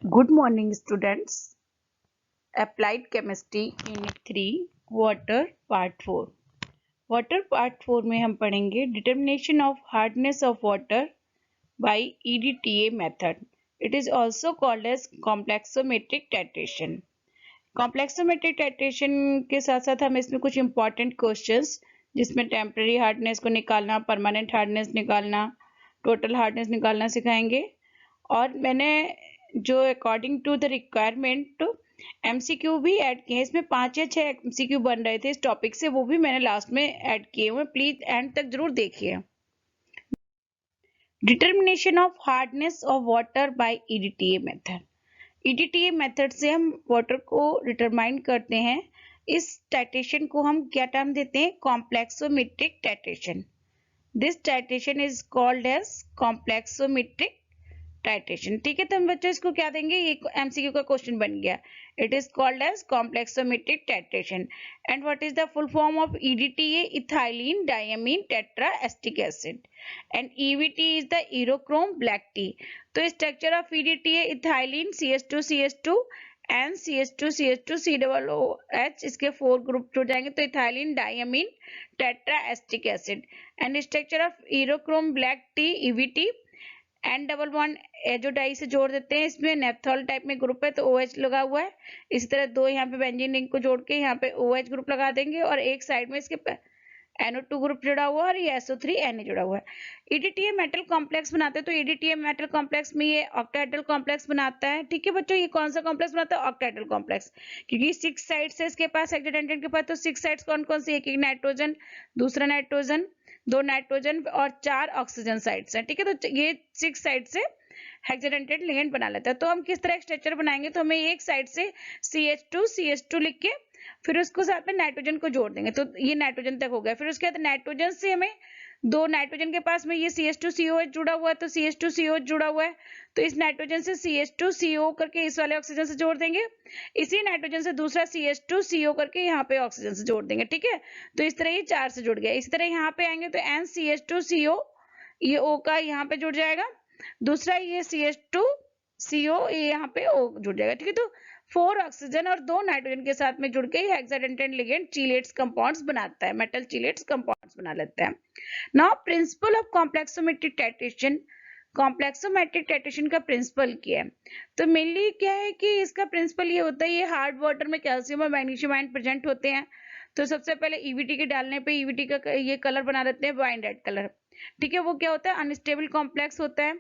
Good morning, students. Applied Chemistry Unit 3 Water Part 4 Water Part 4 में हम पढ़ेंगे Determination of Hardness of Water by EDTA method. It is also called as complexometric titration. Complexometric titration के साथ साथ हम इसमें कुछ important questions जिसमें temporary hardness को निकालना, permanent hardness निकालना, total hardness निकालना सिखाएंगे। और मैंने जो according to the requirement MCQ भी ऐड किए हैं। इसमें 5 या 6 एमसीक्यू बन रहे थे इस टॉपिक से, वो भी मैंने लास्ट में ऐड किए हुए। प्लीज एंड तक जरूर देखिए। Determination of hardness of water bye EDTA method. EDTA method से हम वाटर को डिटरमाइन करते हैं। इस टाइट्रेशन को हम क्या टर्म देते हैं? Complexometric titration. This titration is called as complexometric titration. ठीक है, तो हम बच्चों इसको क्या देंगे? ये एमसीक्यू का क्वेश्चन बन गया। It is called as complexometric titration. And what is the full form of EDTA? Ethylene diamine tetra acetic acid. And EBT is the eriochrome black T. तो structure of EDTA ethylene CH2CH2 and CH2CH2COOH, इसके 4 group जुड़ जाएंगे तो ethylene diamine tetra acetic acid. And structure of eriochrome black T EVT N double bond azo dye से जोड़ देते हैं। इसमें नेप्थॉल टाइप में ग्रुप है तो OH लगा हुआ है। इसी तरह 2 यहाँ पे बेंजीन रिंग को जोड़ के यहाँ पे OH ग्रुप लगा देंगे और एक साइड में इसके NO2 ग्रुप जुड़ा हुआ है और ये SO3 Na जुड़ा हुआ है। EDTA मेटल कॉम्प्लेक्स बनाते हैं तो EDTA मेटल कॉम्प्लेक्स में ये ऑक्टाहेड्रल कॉम्प्लेक्स बनाता है। ठीक है बच्चों, ये कौन सा कॉम्प्लेक्स बनाता है? Octahedral complex. क्योंकि 6 साइड्स है इसके पास, हेक्साडेंटेन के पास, तो 6 साइड्स कौन कौन सी? एक नाइट्रोजन, दूसरा नाइट्रोजन, 2 नाइट्रोजन और 4 ऑक्सीजन साइड्स हैं। ठीक है, तो ये 6 साइड से हेक्साडेंटेड लिगेंड बना लेता है। तो हम किस तरह स्ट्रक्चर बनाएंगे? तो हमें एक साइड से CH2 लिख के फिर उसको साथ में नाइट्रोजन को जोड़ देंगे, तो ये नाइट्रोजन तक हो गया। फिर उसके बाद नाइट्रोजन से हमें 2 नाइट्रोजन के पास में ये CH2COH जुड़ा हुआ है तो CH2COH जुड़ा हुआ है, तो इस नाइट्रोजन से CH2CO करके इस वाले ऑक्सीजन से जोड़ देंगे। इसी नाइट्रोजन से दूसरा CH2CO करके यहाँ पे ऑक्सीजन से जोड़ देंगे। ठीक है, तो इस तरह ये 4 से जुड़ गया। इसी तरह यहाँ पे आएंगे तो NCH2CO, ये O का यहाँ पे जुड़ जाएगा, दूसरा ये CH2CO, ये यहाँ पे O जुड़ जाएगा। ठीक है, तो 4 ऑक्सीजन और 2 नाइट्रोजन के साथ में जुड़ के हेक्साडेंटेन लिगेंड चीलेट्स कंपाउंड्स बनाता है, मेटल चीलेट्स कंपाउंड्स बना लेता है। Now principle of complexometric titration. Complexometric titration का प्रिंसिपल क्या है? तो मेनली क्या है कि इसका प्रिंसिपल ये होता है, ये हार्ड वाटर में कैल्शियम और मैग्नीशियम आयन प्रेजेंट होते हैं। तो सबसे पहले EVT के डालने पे EVT का ये कलर बना देते हैं वाइन रेड कलर। ठीक है, वो क्या होता है? अनस्टेबल कॉम्प्लेक्स होता है।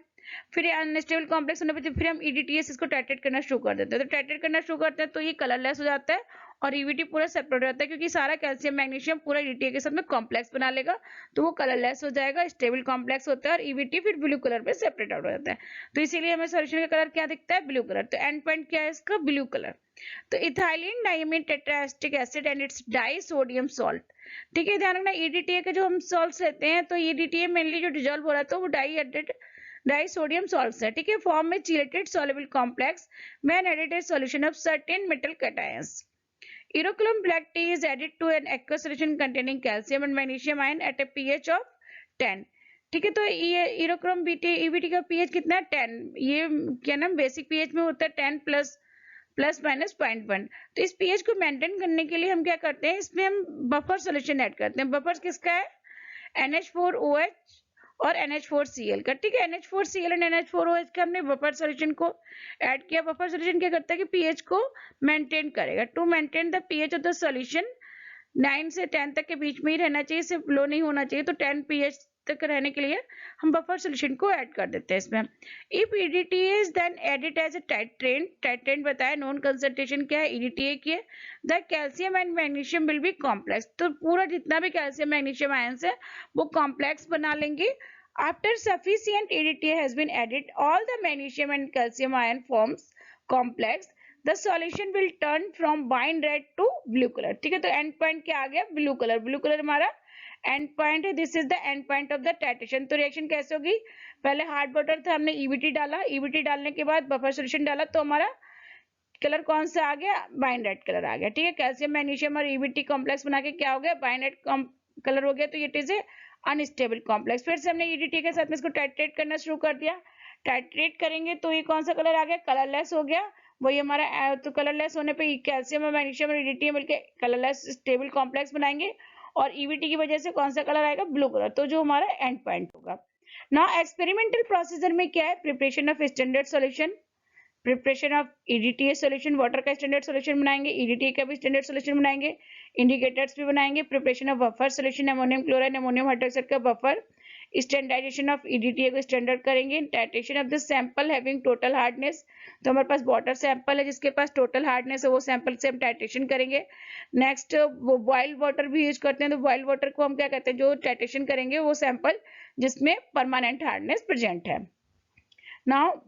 फिर अनस्टेबल कॉम्प्लेक्स होने पर फिर हम EDTS इसको टाइट्रेट करना शुरू कर देते हैं। तो टाइट्रेट करना शुरू करते हैं तो ये कलरलेस हो जाता है और EVT पूरा सेपरेट हो जाता है, क्योंकि सारा कैल्शियम मैग्नीशियम पूरा EDTA के साथ में कॉम्प्लेक्स बना लेगा तो वो कलरलेस हो जाएगा, स्टेबल कॉम्प्लेक्स होता है और EVT फिर ब्लू कलर पे सेपरेट आउट हो जाता है। तो इसीलिए हमें सॉल्यूशन का कलर क्या दिखता है? Blue colour. तो एंड पॉइंट क्या है इसका? Blue colour. तो ethylene diamine tetraacetic acid and its disodium salt. ठीक है, ध्यान रखना EDTA के जो हम सॉल्ट्स लेते हैं तो EDTA मेनली जो डिजोल्व हो रहा है तो वो डाइसोडियम सॉल्ट्स है। ठीक है, फॉर्म में chelated soluble complex when added a solution of certain metal cations. Irochrome black tea is added to an aqueous solution containing calcium and magnesium ion at a pH of 10. ठीक है, तो ये इरोक्रोम EVT का pH कितना है? 10। ये क्या नाम बेसिक pH में होता है 10 प्लस माइनस 0.1। तो इस pH को मेंटेन करने के लिए हम क्या करते हैं? इसमें हम बफर सोल्यूशन ऐड करते हैं। बफर किसका है? NH4OH और NH4Cl का। ठीक है, NH4Cl और NH4OH का हमने बफर सॉल्यूशन को ऐड किया। बफर सॉल्यूशन क्या करता है कि पीएच को मेंटेन करेगा। To maintain the pH of the solution 9 से 10 तक के बीच में ही रहना चाहिए, सिर्फ लो नहीं होना चाहिए। तो 10 pH तक रहने के लिए हम बफर सॉल्यूशन को ऐड कर देते हैं इसमें। If EDTA is then added as a titrant बताया, नॉन कंसंट्रेशन क्या है? EDTA की है। The calcium and magnesium will be complex. तो पूरा जितना भी कैल्शियम मैग्नीशियम आयंस है वो कॉम्प्लेक्स बना लेंगे। After sufficient EDTA has been added, all the magnesium and calcium ion forms complex. The solution will turn from wine red to blue color. ठीक है, तो एंड पॉइंट क्या आ गया? Blue colour. ब्लू कलर हमारा and point है। This is the end point of the titration. तो reaction कैसे होगी? पहले हार्ड वाटर था, हमने EVT डाला, EVT डालने के बाद बफर सॉल्यूशन डाला तो हमारा कलर कौन सा आ गया? वाइन रेड कलर आ गया। ठीक है, कैल्शियम मैग्नीशियम और EVT कॉम्प्लेक्स बना के क्या हो गया? वाइन रेड कलर हो गया। तो it is a unstable complex. फिर से हमने EDTA के साथ में इसको टाइट्रेट करना शुरू कर दिया। टाइट्रेट करेंगे तो ये कौन सा कलर आ गया, कलरलेस हो गया। वही हमारा तो कलरलेस होने पे कैल्शियम और मैग्नीशियम और EDTA मिलके कलरलेस स्टेबल कॉम्प्लेक्स बनाएंगे और EVT की वजह से कौन सा कलर आएगा, ब्लू कलर। तो जो हमारा एंड पॉइंट होगा। नाउ एक्सपेरिमेंटल प्रोसीजर में क्या है, preparation of standard solution, preparation of EDTA solution, water का स्टैंडर्ड सॉल्यूशन बनाएंगे, EDTA का भी स्टैंडर्ड सॉल्यूशन बनाएंगे, इंडिकेटर्स भी बनाएंगे, preparation of buffer solution, ammonium chloride ammonium hydroxide का बफर, स्टैंडर्डाइजेशन ऑफ EDTA को स्टैंडर्ड करेंगे, titration of the sample having total hardness, तो हमारे पास वाटर सैंपल है जिसके पास टोटल हार्डनेस है, वो सैंपल से हम टाइट्रेशन करेंगे। नेक्स्ट वो बॉइल्ड वाटर भी यूज करते हैं, तो बॉइल्ड वाटर को हम क्या कहते हैं, जो टाइट्रेशन करेंगे वो सैंपल जिसमें परमानेंट हार्डनेस प्रेजेंट है। नाउ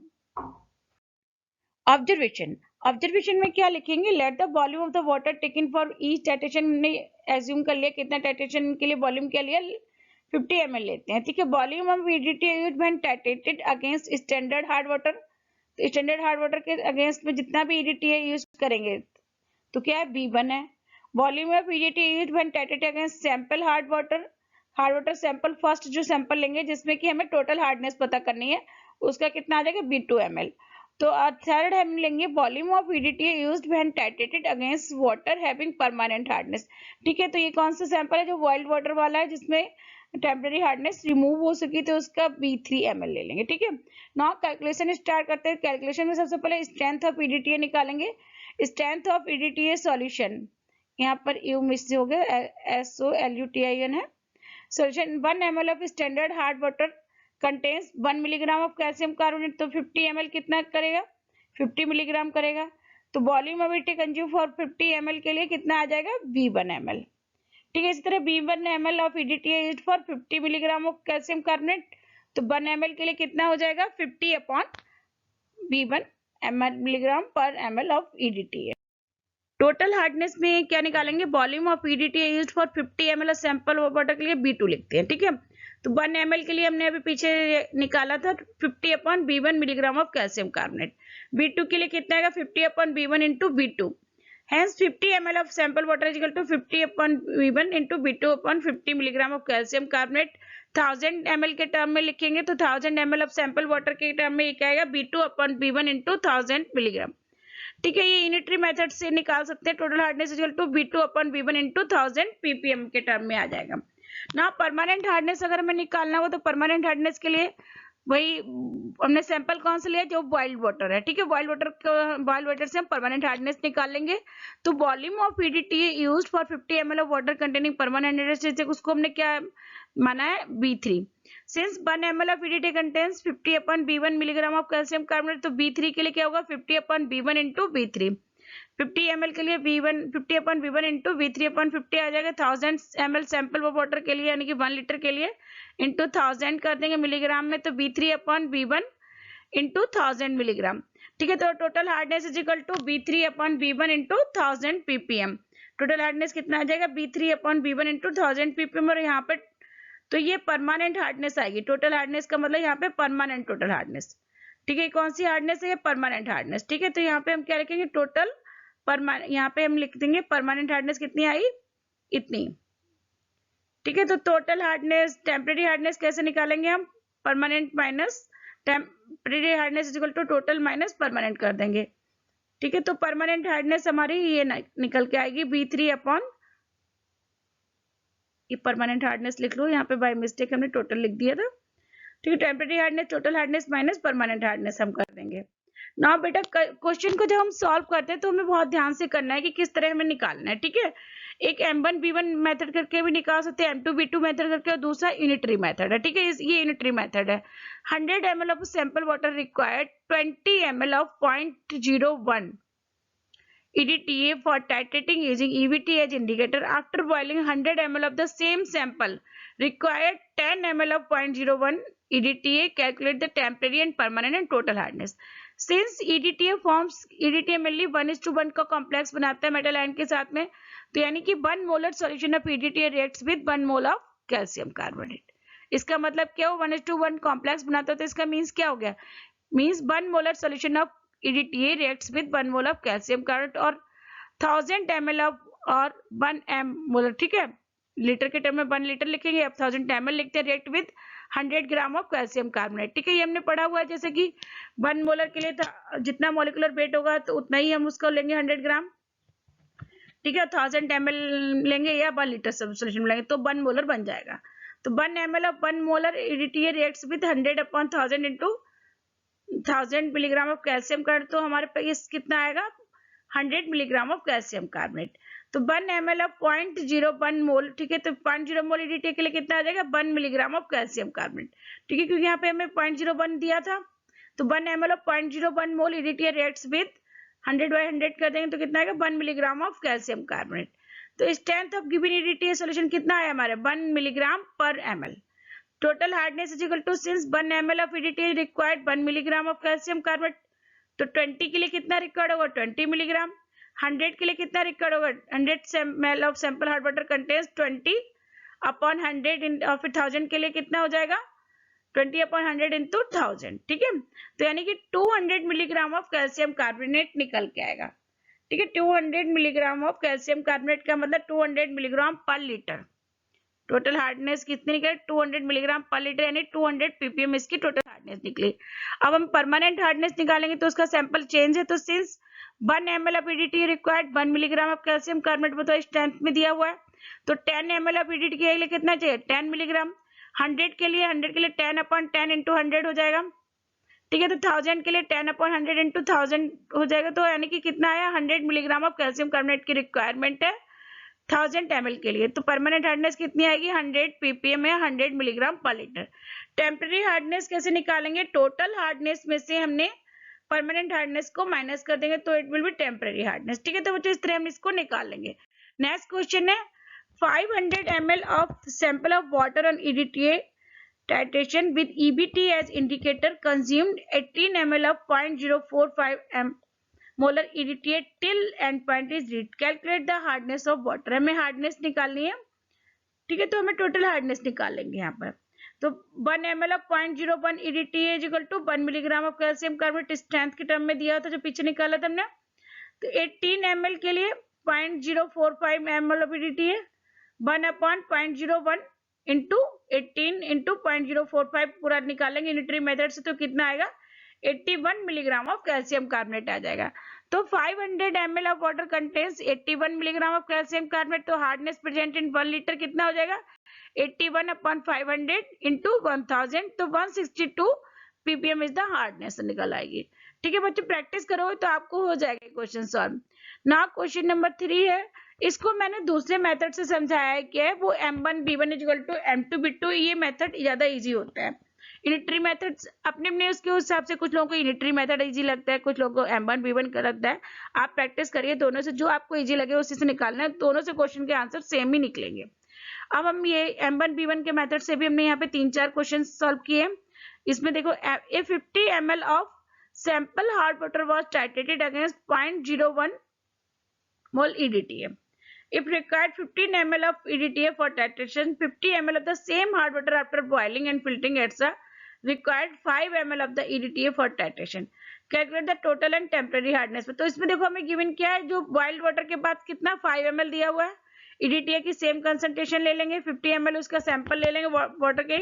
ऑब्जर्वेशन, ऑब्जर्वेशन में क्या लिखेंगे, let the volume of the water taken for each titration ने एज्यूम कर लिया, कितना टाइट्रेशन के लिए वॉल्यूम क्या लिया, 50 ml लेते हैं, ठीक है। Volume of EDTA used when titrated against standard hard water, तो स्टैंडर्ड हार्ड वाटर के अगेंस्ट में जितना भी EDTA यूज करेंगे तो क्या है, V1 है। Volume of EDTA used when titrated against sample hard water sample, first जो सैंपल लेंगे जिसमें कि हमें टोटल हार्डनेस पता करनी है, उसका कितना आ जाएगा, B2 ml। तो थर्ड हम लेंगे volume of EDTA used when titrated against water having permanent hardness, ठीक है। तो ये कौन सा सैंपल है, जो बॉइल्ड वाटर वाला है जिसमें टेम्पररी हार्डनेस रिमूव हो सकी, तो उसका B3 ml ले लेंगे, ठीक है। नाउ कैलकुलेशन स्टार्ट करते हैं। कैलकुलेशन में सबसे पहले स्ट्रेंथ ऑफ EDTA निकालेंगे। स्ट्रेंथ ऑफ EDTA सॉल्यूशन, यहाँ पर यू मिस हो गया, SOLUTION है। Solution 1 ml of standard hard water contains 1 milligram of calcium carbonate, तो 50 ml कितना करेगा, 50 मिलीग्राम करेगा। तो volume of EDTA consume for 50 ml के लिए कितना आ जाएगा, V1 ml, ठीक है। इसी तरह V1 ml of EDTA used for 50 milligram of calcium carbonate, तो 1 ml के लिए कितना हो जाएगा, 50 अपॉन V1 मिलीग्राम पर ml of EDTA। Total hardness में क्या निकालेंगे, volume of EDTA used for 50 ml sample water के लिए B2 लिखते हैं, ठीक है। तो 1 ml के लिए हमने अभी पीछे निकाला था 50 upon V1 milligram of calcium carbonate. B2 के लिए कितना आएगा, 50 upon V1 into B2। Hence 50 ml of sample water is equal to 50 upon V1 into B2 upon 50 milligram of calcium carbonate। 1000 ml के टर्म में लिखेंगे तो 1000 ml of sample water के term में क्या आएगा, B2 upon B1 into 1000 milligram, ठीक है। ये यूनिटरी मेथड से निकाल सकते हैं। Total hardness is equal to B2 upon B1 into 1000 ppm के टर्म में आ जाएगा ना। परमानेंट हार्डनेस अगर हमें निकालना हो तो परमानेंट हार्डनेस के लिए वही हमने सैंपल कौन सा लिया, जो बॉइल्ड वाटर है, ठीक है। बॉइल्ड वाटर से हम परमानेंट हार्डनेस निकाल लेंगे। तो volume of EDTA used for 50 ml of water containing permanent hardness, उसको हमने क्या माना है, B3। Since 1 ml of EDTA contains 50 upon B1 milligram of calcium carbonate, तो B3 के लिए क्या होगा, 50 upon B1 into B3। 50 ml के लिए V1 50 upon V1 into V3 upon 50 आ जाएगा। 1000 ml सैंपल वाटर के लिए यानी कि 1 लीटर के लिए इंटू 1000 कर देंगे मिलीग्राम में, तो B3 upon B1 into 1000 milligram, ठीक है। तो total hardness is equal to B3 upon B1 into 1000 ppm। Total hardness कितना आ जाएगा, B3 upon B1 into 1000 ppm। और यहाँ पे तो ये परमानेंट हार्डनेस आएगी। टोटल हार्डनेस का मतलब यहाँ पे परमानेंट टोटल हार्डनेस, ठीक है। कौन सी हार्डनेस है, ये परमानेंट हार्डनेस, ठीक है। तो यहाँ पे हम क्या लिखेंगे, टोटल परमानेंट, यहाँ पे हम लिख देंगे परमानेंट हार्डनेस कितनी आई, इतनी, ठीक है। तो टोटल हार्डनेस, टेम्परेरी हार्डनेस कैसे निकालेंगे हम, permanent minus temporary hardness is equal to total minus permanent कर देंगे, ठीक है। तो परमानेंट हार्डनेस हमारी ये निकल के आएगी B3 अपॉन, ये परमानेंट हार्डनेस लिख लो, यहाँ पे बाय मिस्टेक हमने टोटल लिख दिया था, ठीक है। Temporary hardness total hardness minus permanent hardness हम कर देंगे। नाउ बेटा क्वेश्चन को जब हम सॉल्व करते हैं तो हमें बहुत ध्यान से करना है कि किस तरह हमें निकालना है, ठीक है। एक M1B1 मेथड करके भी निकाल सकते हैं, M2B2 मेथड करके, और दूसरा यूनिटरी मेथड है, ठीक है। ये यूनिटरी मेथड है। 100 ml of sample water required 20 ml of 0.01 EDTA for titrating using EVT as indicator. After boiling 100 ml of the same sample required 10 ml of 0.01 EDTA. Calculate the temporary and permanent and total hardness. Since EDTA mainly 1:1 का complex बनाता है metal ion के साथ में, तो यानी कि 1 molar solution of EDTA reacts with 1 mole of calcium carbonate. इसका मतलब क्या हो, 1:1 कॉम्प्लेक्स बनाता है, तो इसका मीन्स क्या हो गया, means 1 molar solution of EDTA reacts with 1 mole of calcium carbonate और 1000 ml of और 1 m मोलर, ठीक है। लीटर के टर्म में 1 लीटर लिखेंगे, अब 1000 ml लिखते हैं, react with 100 gram of calcium carbonate. ठीक है, ये हमने पढ़ा हुआ है, जैसे कि 1 मोलर के लिए जितना मॉलिक्यूलर वेट होगा तो उतना ही हम उसको लेंगे 100 ग्राम। ठीक है, 1000 ml लेंगे या 1 लीटर सोल्यूशन लेंगे तो 1 मोलर बन जाएगा। तो 1 ml of 1 molar EDTA reacts with 100/1000 into 1000 milligram of calcium carbonate, तो हमारे पास कितना आएगा 100 मिलीग्राम ऑफ कैल्शियम कार्बोनेट। तो 1 ml ऑफ 0.01 मोल, ठीक है, तो 0.0 मोल EDTA के लिए कितना आ जाएगा 1 मिलीग्राम ऑफ कैल्शियम कार्बोनेट। ठीक है, क्योंकि यहाँ पे हमें 0.01 दिया था, तो 1 ml of 0.01 mole EDTA reacts with 100/100 कर देंगे तो कितना आएगा 1 मिलीग्राम ऑफ कैल्शियम कार्बोनेट। तो strength of given EDTA solution कितना है हमारे 1 मिलीग्राम पर ml। Total hardness is equal to, since 1 ml of EDTA required 1 milligram of calcium carbonate, तो 20 के लिए कितना रिक्वायर्ड होगा 20 मिलीग्राम। 100 के लिए कितना रिक्वायर्ड होगा 100 ml of sample hard water contains 20/100 और फिर 1000 के लिए कितना हो जाएगा 20/100 into 1000। ठीक है, तो यानी कि 200 मिलीग्राम ऑफ कैल्शियम कार्बोनेट निकल के आएगा। ठीक है, 200 मिलीग्राम ऑफ कैल्शियम कार्बोनेट का मतलब 200 मिलीग्राम पर लीटर। टोटल हार्डनेस कितनी निकली 200 मिलीग्राम पर लीटर, यानी 200 ppm इसकी टोटल हार्डनेस निकली। अब हम परमानेंट हार्डनेस निकालेंगे तो उसका सैंपल चेंज है, तो since 1 ml of EDTA required 1 milligram of calcium carbonate, वो तो स्ट्रेंथ में दिया हुआ है, तो 10 ml ऑफ EDTA के लिए कितना चाहिए 10 मिलीग्राम। 100 के लिए 10/10 into 100 हो जाएगा। ठीक है, तो 1000 के लिए 10/100 into 1000 हो जाएगा, तो यानी कि कितना आया 100 मिलीग्राम ऑफ कैल्शियम कार्बोनेट की रिक्वायरमेंट है 1000 ml के लिए। तो परमानेंट हार्डनेस कितनी आएगी 100 ppm या 100 मिलीग्राम पर लीटर। टेम्पररी हार्डनेस कैसे निकालेंगे, टोटल हार्डनेस में से हमने परमानेंट हार्डनेस को माइनस कर देंगे तो it will be temporary hardness. ठीक है, तो बच्चों इस तरह हम इसको निकाल लेंगे। नेक्स्ट क्वेश्चन है 500 ml of sample of water on EDTA titration with EBT as indicator consumed 18 ml of 0.045 molar EDTA till end point is reached. Calculate the hardness of water. हमें हार्डनेस निकालनी है। ठीक है, तो हमें टोटल हार्डनेस निकाल लेंगे यहाँ पर। तो 1 ml of 0.01 EDTA is equal to 1 milligram of calcium carbonate strength के टर्म में दिया था जो पीछे निकाला था हमने। तो 18 ml के लिए 0.045 ml of EDTA 1/0.01 into 18 into 0.045 पूरा निकालेंगे यूनिटरी मेथड से, तो कितना आएगा 81 मिलीग्राम ऑफ कैल्शियम कार्बोनेट आ जाएगा। तो 500 ml of water contains 81 milligram of calcium carbonate, तो हार्डनेस प्रेजेंट इन 1 लीटर कितना हो जाएगा 81/500 into 1000, तो 162 ppm इज द हार्डनेस निकल आएगी। ठीक है बच्चों, प्रैक्टिस करोगे तो आपको हो जाएगा क्वेश्चन सॉल्व। ना क्वेश्चन नंबर 3 है, इसको मैंने दूसरे मेथड से समझाया है कि है वो M1B1 = M2B2, ये मेथड ज्यादा इजी होता है। यूनिटरी मेथड्स अपने अपने उसके हिसाब से, कुछ लोगों को यूनिटरी मेथड इजी लगता है, कुछ लोगों को M1B1 का लगता है। आप प्रैक्टिस करिए दोनों से, जो आपको इजी लगे उसी से निकालना है, दोनों से क्वेश्चन के आंसर सेम ही निकलेंगे। अब हम ये M1B1 के मेथड से भी हमने यहाँ पे 3-4 क्वेश्चन सॉल्व किए। इसमें देखो, if 50 ml of sample hard water was titrated against 0.01 mol EDTA. If required 15 ml of EDTA for titration, 50 ml of the same hard water after boiling and filtering etc. required 5 ml of the EDTA for titration. Calculate the total and temporary hardness. तो इसमें देखो हमें given क्या है, जो boiled water के बाद कितना 5 ml दिया हुआ है, EDTA की सेम कंसंट्रेशन ले लेंगे, 50 ml उसका सैंपल ले लेंगे वाटर के,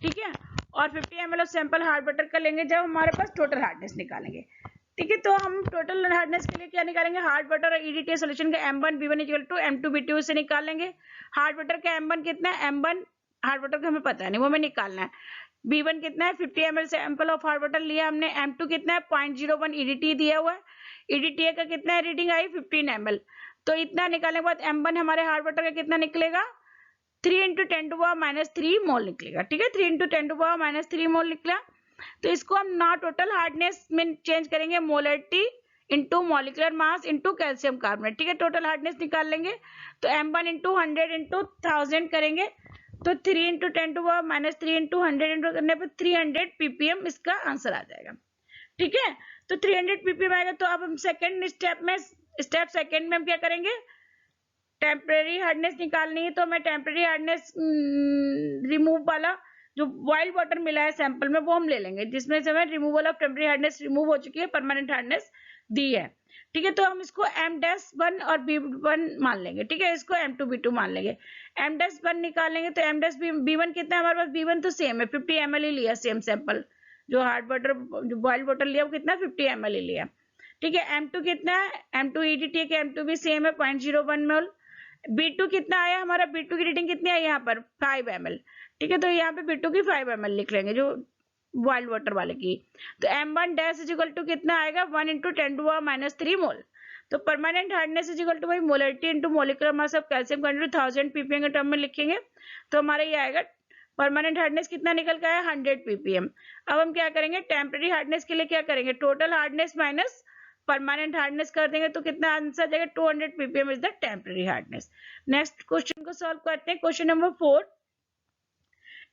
ठीक है, और 50 ml of sample hard water का लेंगे जब हमारे पास टोटल हार्डनेस निकालेंगे। ठीक है, तो हम टोटल हार्डनेस के लिए क्या निकालेंगे, हार्ड वाटर और EDTA सॉल्यूशन का M1B1 = M2B2 से निकाल लेंगे। हार्ड वाटर का M1 कितना है, M1 हार्ड वाटर का हमें पता नहीं, वो हमें निकालना है। B1 कितना है, 50 ml sample of hard water लिया हमने। M2 कितना है, 0.01 EDTA दिया हुआ है। EDTA का कितना है, रीडिंग आई 15 ml। तो इतना निकालने के बाद M1 हमारे हार्ड वाटर का कितना निकलेगा, 3 × 10⁻³ मोल निकलेगा। ठीक है, 3 × 10⁻³ मोल निकला। तो इसको हम ना टोटल हार्डनेस में चेंज करेंगे, molarity into molecular mass into calcium carbonate. ठीक है, टोटल हार्डनेस निकाल लेंगे, तो M1 × 100 × 1000 करेंगे, तो 3 × 10⁻³ इंटू 100 करने पर 300 ppm इसका आंसर आ जाएगा। ठीक है, तो 300 ppm आएगा। तो अब हम सेकेंड स्टेप सेकेंड में हम क्या करेंगे, टेम्परेरी हार्डनेस निकालनी है, तो हमें टेम्परेरी हार्डनेस रिमूव वाला जो बॉइल्ड वाटर मिला है सैंपल में वो हम ले लेंगे, जिसमें से हमें removal of temporary hardness remove हो चुकी है, परमानेंट हार्डनेस दी है। ठीक है, तो हम इसको m-1 और b1 मान लेंगे। ठीक है, इसको m2 b2 मान लेंगे। m-1 निकालेंगे तो b1 कितना है हमारे पास, b1 तो सेम है 50 ml ही लिया, सेम सैंपल जो हार्ड वाटर जो बॉइल्ड वाटर लिया वो कितना 50 ml ही लिया। ठीक है, m2 कितना है, m2 EDTA के m2 भी सेम है 0.01 मोल। b2 कितना आया हमारा, b2 की रीडिंग कितनी आई यहाँ पर 5 ml। ठीक है, तो यहाँ पे b2 की 5 ml लिख लेंगे जो बॉइल्ड वाटर वाले की। तो m1 dash is equal to कितना आएगा 1 इंटू 10⁻³ मोल। तो permanent hardness is equal to वही molarity into molecular mass of calcium content 1000 ppm के टर्म में लिखेंगे। तो हमारा ये आएगा परमानेंट हार्डनेस कितना निकल के आया 100 ppm। अब हम क्या करेंगे, टेम्परेरी हार्डनेस के लिए क्या करेंगे, total hardness minus permanent hardness कर देंगे तो कितना आंसर जाएगा 200 ppm is the temporary hardness. Next question को सॉल्व करते हैं, क्वेश्चन नंबर 4।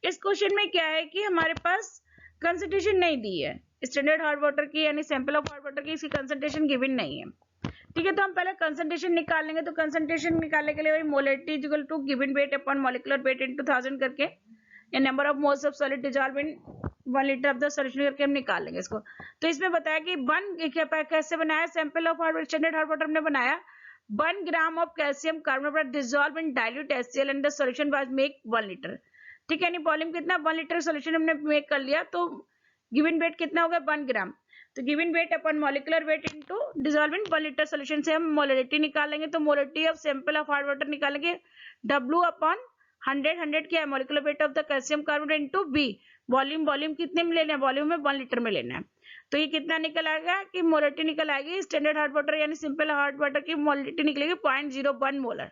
इस क्वेश्चन में क्या है कि हमारे पास कंसंट्रेशन नहीं दी है स्टैंडर्ड हार्ड वाटर की, यानी सैंपल ऑफ हार्ड वाटर की इसकी कंसंट्रेशन गिवन नहीं है। ठीक है, तो हम पहले कंसंट्रेशन निकाल लेंगे। तो कंसंट्रेशन निकालने के लिए वही molarity is equal to given weight upon molecular weight into 1000 करके या number of moles of solid dissolve in 1 litre of the solution करके हम निकाल लेंगे इसको। तो इसमें बताया कि 1 कैसे बनाया, sample of hard standard hard water हमने बनाया 1 ग्राम of calcium carbonate dissolve in dilute HCl and the solution was make 1 litre. ठीक है, यानी वॉल्यूम कितना 1 लीटर सॉल्यूशन हमने मेक कर लिया, तो गिवन वेट कितना होगा 1 ग्राम। तो given weight upon molecular weight into dissolve in 1 litre solution से हम मोलरिटी निकालेंगे। तो molarity of sample of hard water निकालेंगे W अपॉन 100 क्या है molecular weight of the calcium carbonate into B। Volume कितने में लेना है, वॉल्यूम में 1 लीटर में लेना है। तो ये कितना निकल आएगा कि मोलरिटी निकल आएगी स्टैंडर्ड हार्ड वाटर यानी सिंपल हार्ड वाटर की मोलरिटी निकलेगी 0.01 मोलर।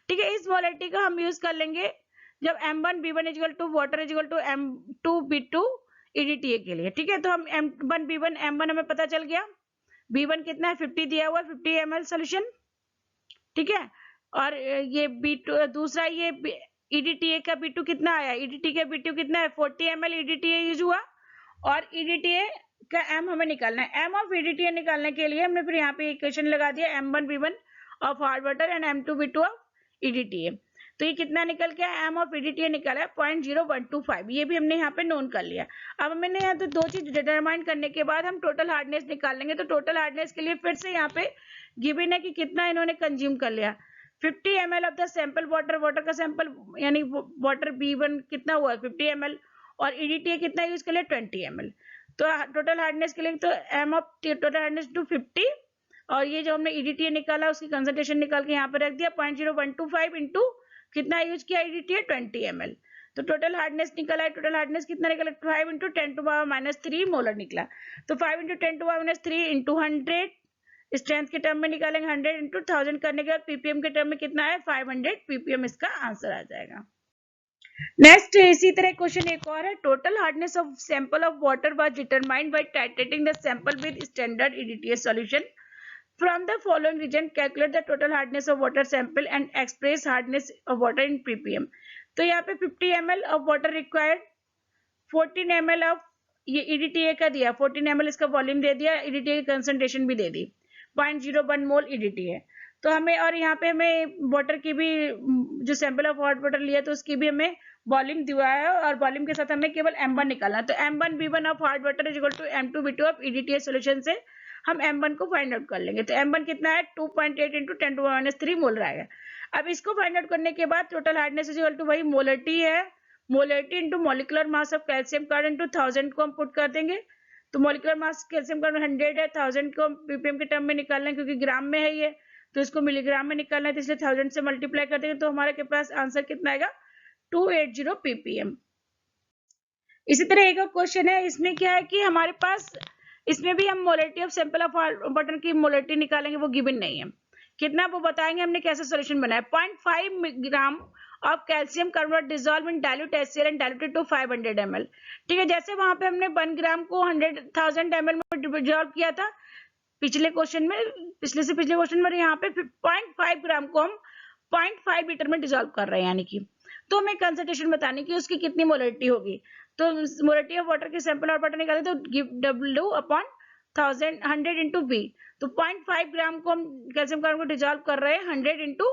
ठीक है, इस मोलरिटी का हम यूज कर लेंगे जब m1 b1 is equal to water is equal to m2 b2 EDTA के लिए। ठीक है, तो हम m1 b1 m1 हमें पता चल गया, b1 कितना है 50 दिया हुआ है 50 ml सोल्यूशन। ठीक है, और ये b2 दूसरा ये EDTA का b2 कितना आया, EDTA का b2 कितना है 40 ml EDTA यूज हुआ, और EDTA का m हमें निकालना है। m ऑफ EDTA निकालने के लिए हमने फिर यहाँ पे इक्वेशन लगा दिया m1 b1 of hard water and m2 b2 of EDTA। तो ये कितना निकल गया, m ऑफ EDTA निकाला है 0.0125, ये भी हमने यहाँ पे नोन कर लिया। अब हमने यहाँ तो दो चीज डिटरमाइन करने के बाद हम टोटल हार्डनेस निकाल लेंगे। तो टोटल हार्डनेस के लिए फिर से यहाँ पे गिवन है कि कितना इन्होंने कंज्यूम कर लिया 50 ml of the sample water का सैंपल यानी वाटर B1 कितना हुआ 50 ml, और EDTA कितना यूज कर लिया 20 ml। तो टोटल हार्डनेस के लिए तो m of total hardness to 50, और ये जो हमने EDTA निकाला उसकी कंसंट्रेशन निकाल के यहाँ पे रख दिया 0.0125 इंटू कितना यूज किया EDTA 20 ml। तो टोटल हार्डनेस निकला है, टोटल हार्डनेस कितना निकला 5 इंटू 10⁻³ मोलर निकला। तो 5 इंटू 10⁻³ इंटू 100 स्ट्रेंथ के टर्म में निकालेंगे 100 इंटू 1000 करने के बाद ppm के टर्म में कितना है 500 ppm इसका आंसर आ जाएगा। नेक्स्ट इसी तरह क्वेश्चन एक और है, total hardness of sample of water was determined by titrating the sample with standard EDTA solution. From the following region, calculate the total hardness of water sample and express hardness of water in ppm। तो यहाँ पे 50 ml of water required, 14 ml of ये EDTA का दिया, 14 ml इसका volume दे दिया, EDTA की concentration भी दे दी 0.01 मोल EDTA। तो हमें और यहाँ पे हमें वाटर की भी जो सैंपल ऑफ हॉट वाटर लिया तो उसकी भी हमें वॉल्यूम दिया है, और वॉल्यूम के साथ हमें केवल m1 निकालना। तो m1 b1 of hot water is equal to m2 b2 of EDTA solution से हम m1 को फाइंड आउट कर लेंगे। तो m1 कितना है 2.8 इंटू 10⁻³ मोल रहेगा। अब इसको फाइंड आउट करने के बाद total hardness is equal to वही मोलरिटी है, molarity into molecular mass of calcium carbonate into 1000 को हम पुट कर देंगे। तो मॉलिक्यूलर मास कैल्शियम कार्बोनेट 100 है, 1000 को ppm के टर्म में निकालना है क्योंकि ग्राम में है ये, तो इसको मिलीग्राम में निकालना है, तो इसलिए 1000 से मल्टीप्लाई कर देंगे तो हमारे पास आंसर कितना आएगा 280 ppm। इसी तरह एक और क्वेश्चन है, इसमें क्या है कि हमारे पास इसमें भी हम molarity of sample of water की मोलरिटी निकालेंगे, वो गिवन नहीं है कितना, वो बताएंगे हमने कैसे सॉल्यूशन बनाया। 0.5 gram of calcium carbonate dissolve in dilute HCl and diluted to 500 ml। ठीक है, जैसे वहां पे हमने 1 ग्राम को 100,000 ml में डिसॉल्व किया था पिछले क्वेश्चन में, पिछले क्वेश्चन में, यहाँ पे 0.5 ग्राम को हम 0.5 लीटर में डिसॉल्व कर रहे हैं, यानी कि तो हमें कंसंट्रेशन बतानी कि उसकी कितनी मोलरिटी होगी। तो मोलरिटी ऑफ वाटर के सैंपल और वाटर निकाले तो give W upon 100 into B। तो 0.5 ग्राम को हम कैल्शियम कार्बोनेट को डिसॉल्व कर रहे हैं 100 इंटू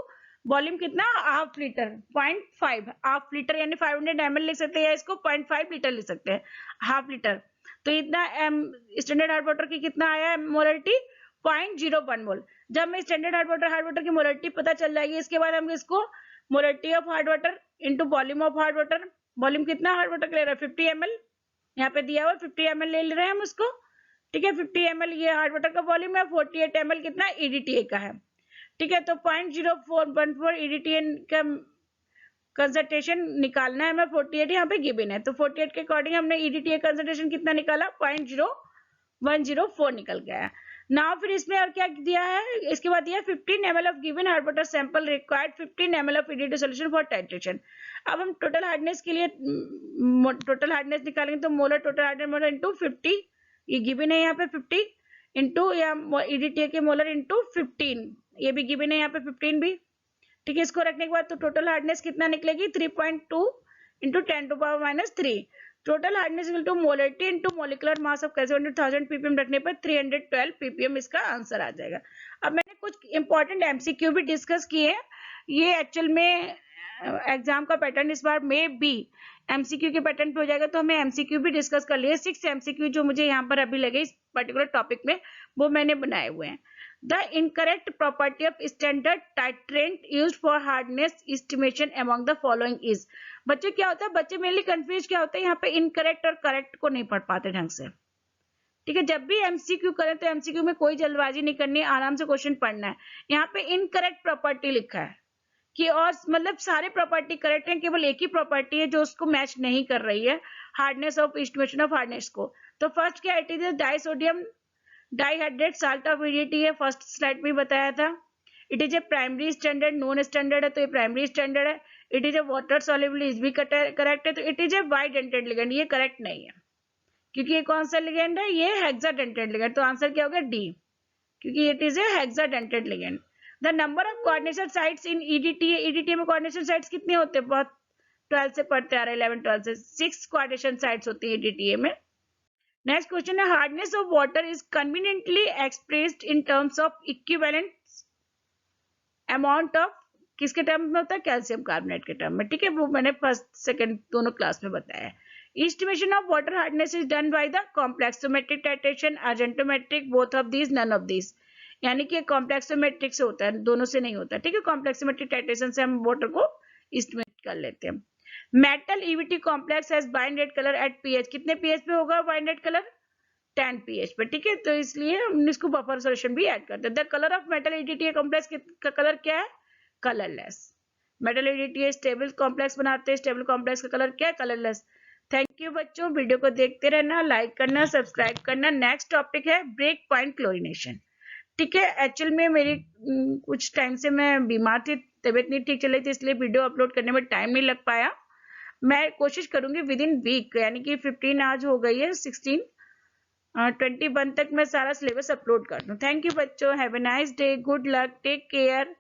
वॉल्यूम कितना हाफ लीटर, 0.5 हाफ लीटर यानी 500 ml लिख सकते हैं, या इसको 0.5 लीटर लिख सकते हैं हाफ लीटर। तो इतना स्टैंडर्ड हार्ड वाटर की कितना आया मोलरिटी 0.01 मोल। जब हमें स्टैंडर्ड हार्ड वाटर की मोलरिटी पता चल जाएगी, इसके बाद हम इसको molarity of hard water into volume of hard water, volume कितना हार्ड वाटर का ले रहा है 50 ml, यहाँ पे दिया हुआ 50 ml ले रहे हैं हम उसको, ठीक है। 50 ml ये हार्ड वाटर का वॉल्यूम है, 48 ml कितना EDTA का है, ठीक है। तो 0.0414 EDTA का कंसंट्रेशन निकालना है हमें, 48 यहाँ पे गिवन है, तो 48 के अकॉर्डिंग हमने EDTA कंसंट्रेशन कितना निकाला 0.0104 निकल गया है ना। फिर इसमें और क्या दिया है, इसके बाद दिया 15 ml of given hard water sample required 15 ml of EDTA solution for titration. अब हम टोटल हार्डनेस के लिए टोटल हार्डनेस निकालेंगे, तो molar total hardness molar into 50, ये गिवन है यहाँ पे 50 इंटू या EDTA के मोलर इंटू 15, ये भी गिवन है यहाँ पे 15 भी, ठीक है। इसको रखने के बाद तो टोटल हार्डनेस कितना निकलेगी 3.2 into 10⁻³ total hardness equal to molarity into molecular mass of calcium 1000 ppm रखने पर 312 ppm इसका आंसर आ जाएगा। अब मैंने कुछ इंपॉर्टेंट MCQ भी डिस्कस किए, ये एक्चुअल में एग्जाम का पैटर्न इस बार में भी MCQ के पैटर्न पे हो जाएगा, तो हमें MCQ भी डिस्कस कर लिए। 6 MCQ जो मुझे यहाँ पर अभी लगे इस पर्टिकुलर टॉपिक में, वो मैंने बनाए हुए हैं। The incorrect property of standard titrant used for hardness estimation among the following is। बच्चे क्या होता है, बच्चे मेनली कंफ्यूज क्या होता है, यहाँ पे इनकरेक्ट और करेक्ट को नहीं पढ़ पाते ढंग से, ठीक है। जब भी MCQ करें तो MCQ में कोई जल्दबाजी नहीं करनी, आराम से क्वेश्चन पढ़ना है। यहाँ पे इनकरेक्ट प्रॉपर्टी लिखा है कि, और मतलब सारे प्रॉपर्टी करेक्ट है, केवल एक ही प्रॉपर्टी है जो उसको मैच नहीं कर रही है hardness of estimation of hardness को। तो फर्स्ट क्या, it is disodium dihydrate salt of EDTA है, फर्स्ट स्लाइड में बताया था। It is a primary standard, non standard है तो ये प्राइमरी स्टैंडर्ड है। It is a water soluble, is भी करेक्ट है। तो it is a bidentate ligand, ये करेक्ट नहीं है क्योंकि ये कौन सा लिगेंड है, ये हेक्साडेंटेड लिगेंड, तो आंसर क्या होगा D, क्योंकि it is a hexadentate ligand. The number of coordination sites in EDTA में कोऑर्डिनेशन साइट्स कितने होते हैं, बहुत 12 से पढ़ते आ रहे, 11-12 से 6 कोऑर्डिनेशन साइट्स होती है EDTA में। नेक्स्ट क्वेश्चन है, hardness of water is conveniently expressed in terms of equivalent amount of, किसके टर्म में होता है, कैल्शियम कार्बोनेट के टर्म में, ठीक है। वो मैंने फर्स्ट सेकंड दोनों क्लास में बताया है। Estimation of water hardness is done by the complexometric titration, argentometric, both of these, none of these, यानी कि कॉम्प्लेक्सोमेट्रिक से होता है, दोनों से नहीं होता, ठीक है। कॉम्प्लेक्सोमेट्रिक टाइट्रेशन से हम वाटर को एस्टिमेट कर लेते हैं। Metal EVT complex has bind red colour at pH, कितने pH पे होगा बाइंड रेड कलर, 10 pH पे, ठीक है। तो इसलिए हम इसको बफर सॉल्यूशन भी ऐड करते हैं। The colour of metal EDTA complex का कलर क्या है, colourless. Metal EDTA stable complex बनाते हैं, स्टेबल कॉम्प्लेक्स का कलर क्या है, कलरलेस। थैंक यू बच्चों, वीडियो को देखते रहना, लाइक करना, सब्सक्राइब करना। नेक्स्ट टॉपिक है ब्रेक पॉइंट क्लोरीनेशन, ठीक है। एक्चुअल में मेरी कुछ टाइम से मैं बीमार थी, तबीयत नहीं ठीक चल रही थी, इसलिए वीडियो अपलोड करने में टाइम नहीं लग पाया। मैं कोशिश करूंगी विद इन वीक, यानी कि 15 आज हो गई है, 16 21 तक मैं सारा सिलेबस अपलोड कर दूं। थैंक यू बच्चों, have a nice day, good luck, take care.